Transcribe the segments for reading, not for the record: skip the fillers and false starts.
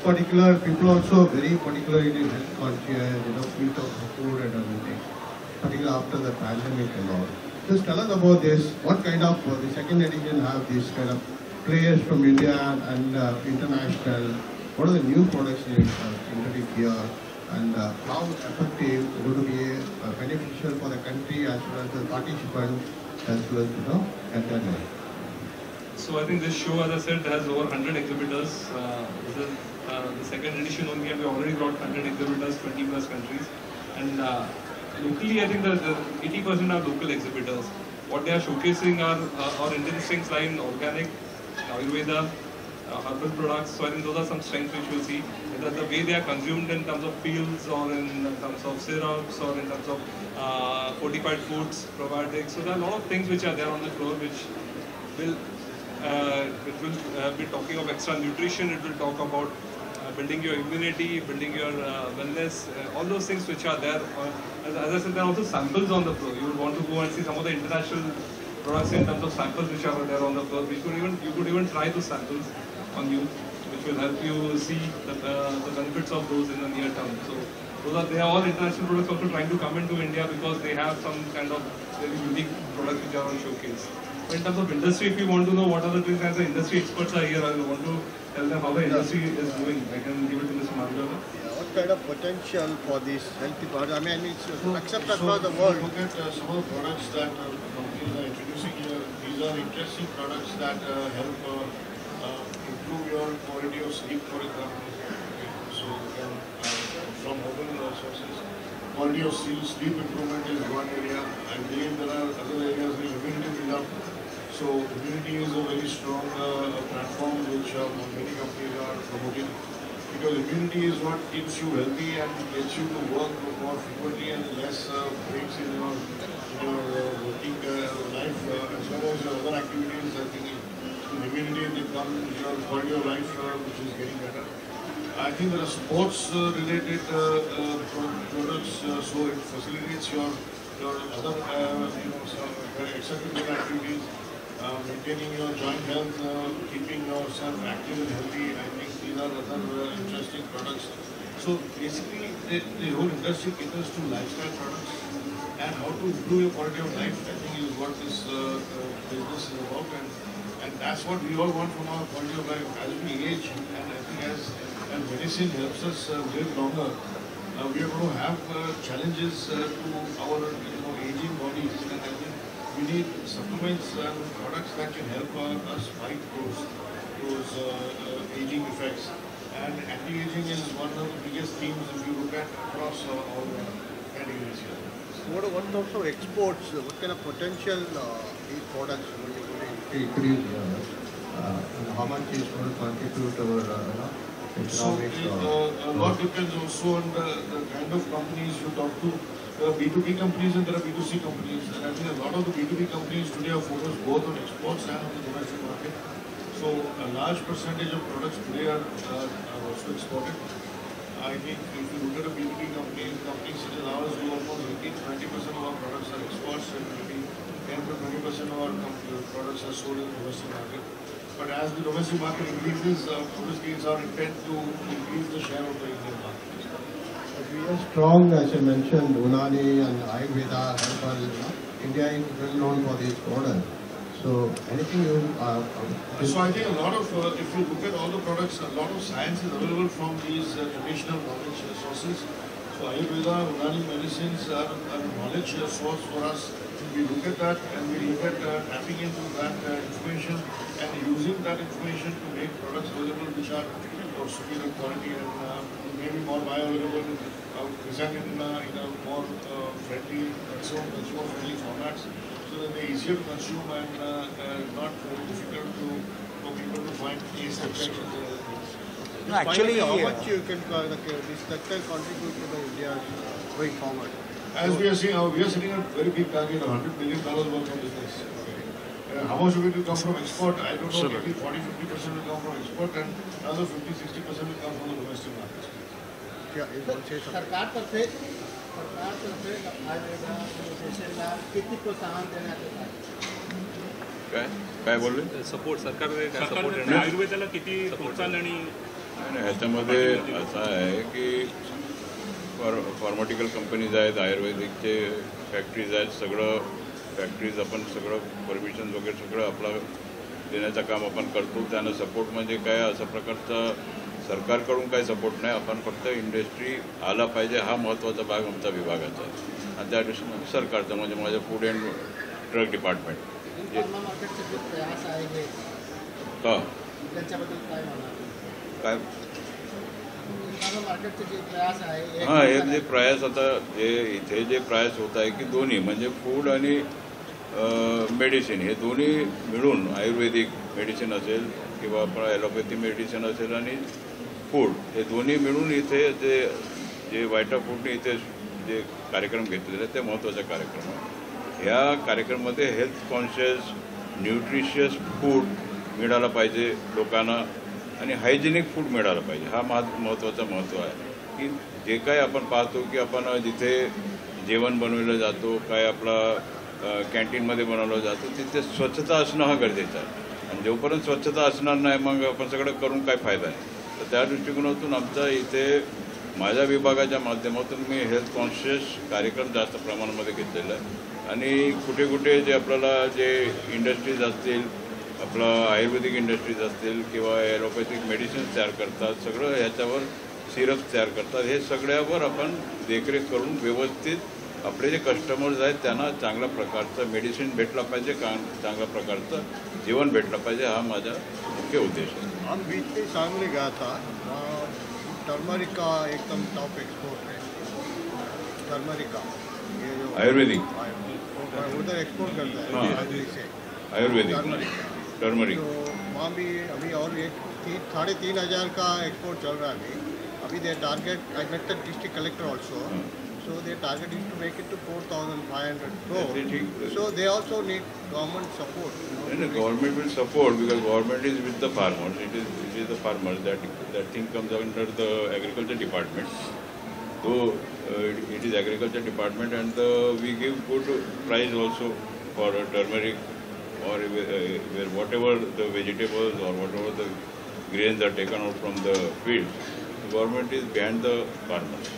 particular, people also very particular in health conscious, eat of food and everything, particularly after the pandemic and all. Just tell us about this. What kind of, the second edition have this kind of players from India and international? What are the new products you introduce here? And how effective going to be beneficial for the country as well as the participants as well as entertainment? So I think this show, as I said, has over 100 exhibitors. This is the second edition only, and we already brought 100 exhibitors, 20 plus countries. And locally, I think the 80% are local exhibitors. What they are showcasing are our Indian strengths line, organic, Ayurveda, herbal products. So I think those are some strengths which we'll see. The way they are consumed in terms of fields or in terms of syrups or in terms of fortified foods, probiotics. So there are a lot of things which are there on the floor which will be talking of extra nutrition. It will talk about building your immunity, building your wellness, all those things which are there. As I said, there are also samples on the floor. You would want to go and see some of the international products in terms of samples which are there on the floor. You could even try those samples on you, which will help you see the benefits of those in the near term. So they are all international products also trying to come into India because they have some kind of very unique products which are on showcase. But in terms of industry, if you want to know what are the things, as the industry experts are here, I want to tell them how the industry is doing. I can give it to Mr. Margava. What kind of potential for these healthy products? I mean, it's accepted across the world. Look at some of the products that companies are introducing here. These are interesting products that help improve your quality of sleep, for example. So, from herbal sources, quality of sleep improvement is one area. I believe there are other areas like immunity build-up. So, immunity is a very strong platform which many companies are promoting. Because immunity is what keeps you healthy and gets you to work more frequently and less breaks in your working life as well as your other activities. I think immunity will come your quality of life which is getting better. I think there are sports related products, so it facilitates your other extracurricular activities, maintaining your joint health, keeping yourself active and healthy. I think these are other interesting products. So basically, the whole industry caters to lifestyle products and how to improve your quality of life. I think is what this business is about, and that's what we all want from our quality of life as we age. And I think as medicine helps us live longer, we are going to have challenges to our aging bodies, and I think we need supplements and products that can help us fight those aging effects. And anti-aging is one of the biggest themes if you look at across all categories here. What terms of exports? What kind of potential these products will increase? How much is going to contribute to our economics? So a lot depends also on the kind of companies you talk to. There are B2B companies and there are B2C companies, and I think a lot of the B2B companies today are focused both on exports and on the domestic market. So a large percentage of products today are also exported. I think if you look at a B2B company, companies such as ours do almost 18-20% of our products are exports, and maybe 10-20% of our products are sold in the domestic market. But as the domestic market increases, obviously it's our intent to increase the share of the Indian market. We are strong, as I mentioned, Unani and Ayurveda, herbal. India is well known for these products. So anything you... So I think a lot of, if you look at all the products, a lot of science is available from these traditional knowledge sources. So Ayurveda, Unani medicines are a knowledge source for us. We look at that and we look at tapping into that information and using that information to make products available which are of superior quality and maybe more bioavailable, presented in a more friendly, consumer-friendly formats, so that they're easier to consume and not very difficult for people to find taste objections and other things. No, actually, how much you can this sector contribute to the India going forward? As we are seeing, we are setting a very big target of $100 billion worth of business. How much of it will come from export? I don't know. Maybe 40-50% will come from export, and another 50-60% will come from the domestic market. Yeah, you want to say something? सरकार तरफे आयुर्वेदा न्यूट्रिशनला किती प्रोत्साहन देण्यात येत आहे? काय बोलले? Support सरकार आयुर्वेदाला किती प्रोत्साहन आणि आणि ह्याच्यामध्ये असं आहे की फार्मास्युटिकल कंपनीज आहेत, आयुर्वेदिकचे फॅक्टरीज आहेत, सगळं फॅक्टरीज आपण सगळं परमिशन वगैरे सगळं आपलं देण्याचं काम आपण करतो. त्यांना सपोर्ट म्हणजे काय अशा प्रकारचा सरकारकडून काही सपोर्ट नाही. आपण फक्त इंडस्ट्री आला पाहिजे हा महत्त्वाचा भाग आमचा विभागाचा आहे. आणि त्या दृष्टीने सरकारचं म्हणजे माझं food and drug department pharma मार्केटचे जे प्रयास आहे हे हां त्याच्याबद्दल काय म्हणणार? काय फार्मा मार्केटचे जे प्रयास आहे हां हे जे प्रयास आता जे इथे जे प्रयास होत आहे की दोन्ही म्हणजे फूड आणि मेडिसिन हे दोन्ही मिळून आयुर्वेदिक मेडिसिन असेल किंवा आपण ॲलोपॅथी मेडिसिन असेल आणि फूड हे दोन्ही मिळून इथे जे वायटा फूडने इथे जे कार्यक्रम घेतलेले आहेत ते महत्त्वाचा कार्यक्रम आहे. ह्या कार्यक्रमामध्ये हेल्थ कॉन्शियस न्यूट्रिशियस फूड मिळालं पाहिजे लोकांना आणि हायजेनिक फूड मिळालं पाहिजे. हा महत्त्वाचा महत्त्व आहे की जे काय आपण पाहतो की आपण जिथे जेवण बनवलं जातो काय आपला कॅन्टीनमध्ये बनवलं जातो तिथे स्वच्छता असणं हा गरजेचं आहे. आणि जोपर्यंत स्वच्छता असणार नाही मग आपण सगळं करून काय फायदा आहे. तर त्या दृष्टिकोनातून आमचा इथे माझ्या विभागाच्या माध्यमातून मी हेल्थ कॉन्शियस कार्यक्रम जास्त प्रमाणामध्ये घेतलेला आहे. आणि कुठे कुठे जे आपल्याला जे इंडस्ट्रीज असतील आपलं आयुर्वेदिक इंडस्ट्रीज असतील किंवा ॲलोपॅथिक मेडिसिन्स तयार करतात सगळं ह्याच्यावर सिरप्स तयार करतात हे सगळ्यावर आपण देखरेख करून व्यवस्थित आपले जे कस्टमर्स आहेत त्यांना चांगल्या प्रकारचं मेडिसिन भेटला पाहिजे चांगल्या प्रकारचं जीवन भेटलं पाहिजे हा माझा मुख्य उद्देश आहे. हम बीच में सांगली गया था, वहाँ टर्मरिक का एकदम टॉप एक्सपोर्ट है. टर्मरिक का ये जो आयुर्वेदिक उधर एक्सपोर्ट करता है हाँ. दिल्ली से आयुर्वेदिक टर्मरिक तो वहाँ भी अभी और एक 3,500 का एक्सपोर्ट चल रहा है अभी the target. I met the district collector also. So their target is to make it to 4,500 crore. So they also need government support. And the government will support because government is with the farmers. It is the farmers that thing comes under the agriculture department. So it is agriculture department and we give good price also for turmeric or where whatever the vegetables or whatever the grains are taken out from the fields. The government is behind the farmers.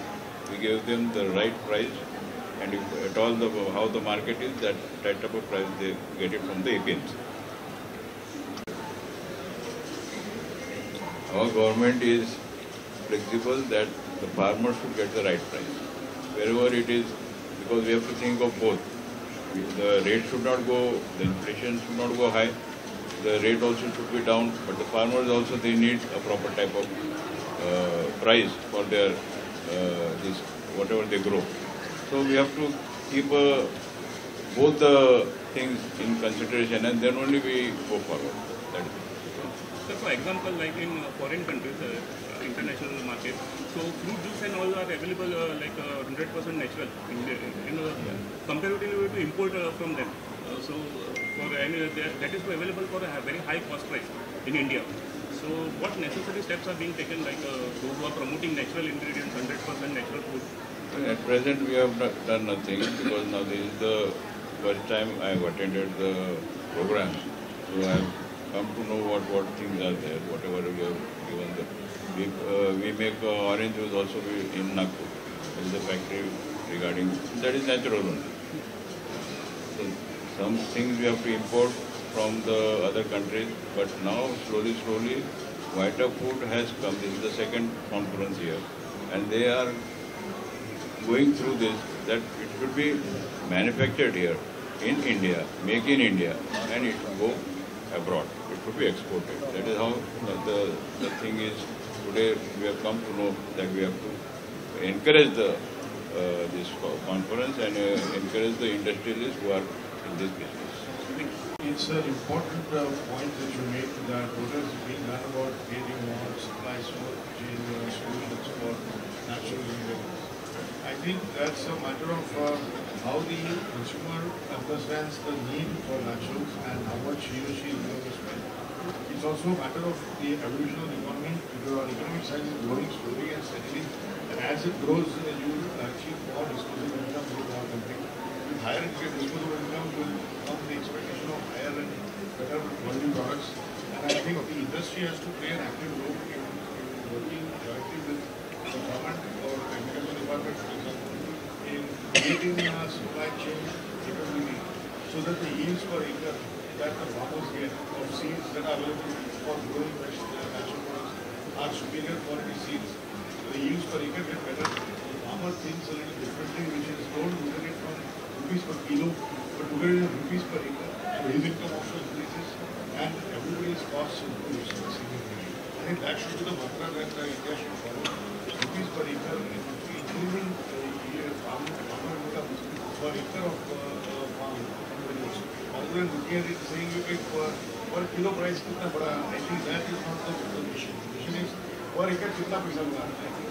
We give them the right price, and if at all how the market is, that type of price they get it from the APMs. Our government is flexible that the farmers should get the right price wherever it is, because we have to think of both. The rate should not go, the inflation should not go high. The rate also should be down, but the farmers also they need a proper type of price for their this whatever they grow. So we have to keep both the things in consideration and then only we go forward. That is it. So for example, like in foreign countries, international market, so fruit juice and all are available 100% natural comparatively to import from them. So that is available for a very high cost price in India. So what necessary steps are being taken, like those who are promoting natural ingredients, 100% natural food? At present we have done nothing because now this is the first time I have attended the program. So I have come to know what things are there, whatever we have given. We make orange juice also in Nagpur. There is a factory regarding, that is natural only. So some things we have to import from the other countries, but now slowly Vita Food has come. This is the second conference here, and they are going through this, that it should be manufactured here in India, make in India, and it should go abroad. It should be exported. That is how the thing is. Today we have come to know that we have to encourage this conference and encourage the industrialists who are in this business. It's an important point that you make, that what is being done about creating more supply chain solutions for natural ingredients. I think that's a matter of how the consumer understands the need for naturals and how much he or she is willing to spend. It's also a matter of the evolution of the economy, because our economic size is growing slowly and steadily, and as it grows, you will achieve more disposable income within our country. With higher disposable income will come the expectation of higher and better quality products, and I think the industry has to play an active role in working directly with the government or agriculture department, for example, in creating a supply chain capability so that the yields per acre that the farmers get of seeds that are available for growing natural products are superior quality seeds. The yields per acre get better. The farmer thinks a little differently, which is don't look at it from rupees per kilo, but look at it in rupees per acre. So his income also increases and everybody's costs improves significantly. I think that should be the mantra that India should follow. Rupees per acre, increasing farmer income per acre of farm produce. Rather than looking at it saying you get per kilo price kitna bada, I think that is not the mission. The mission is per acre kitna paisa मिला. I think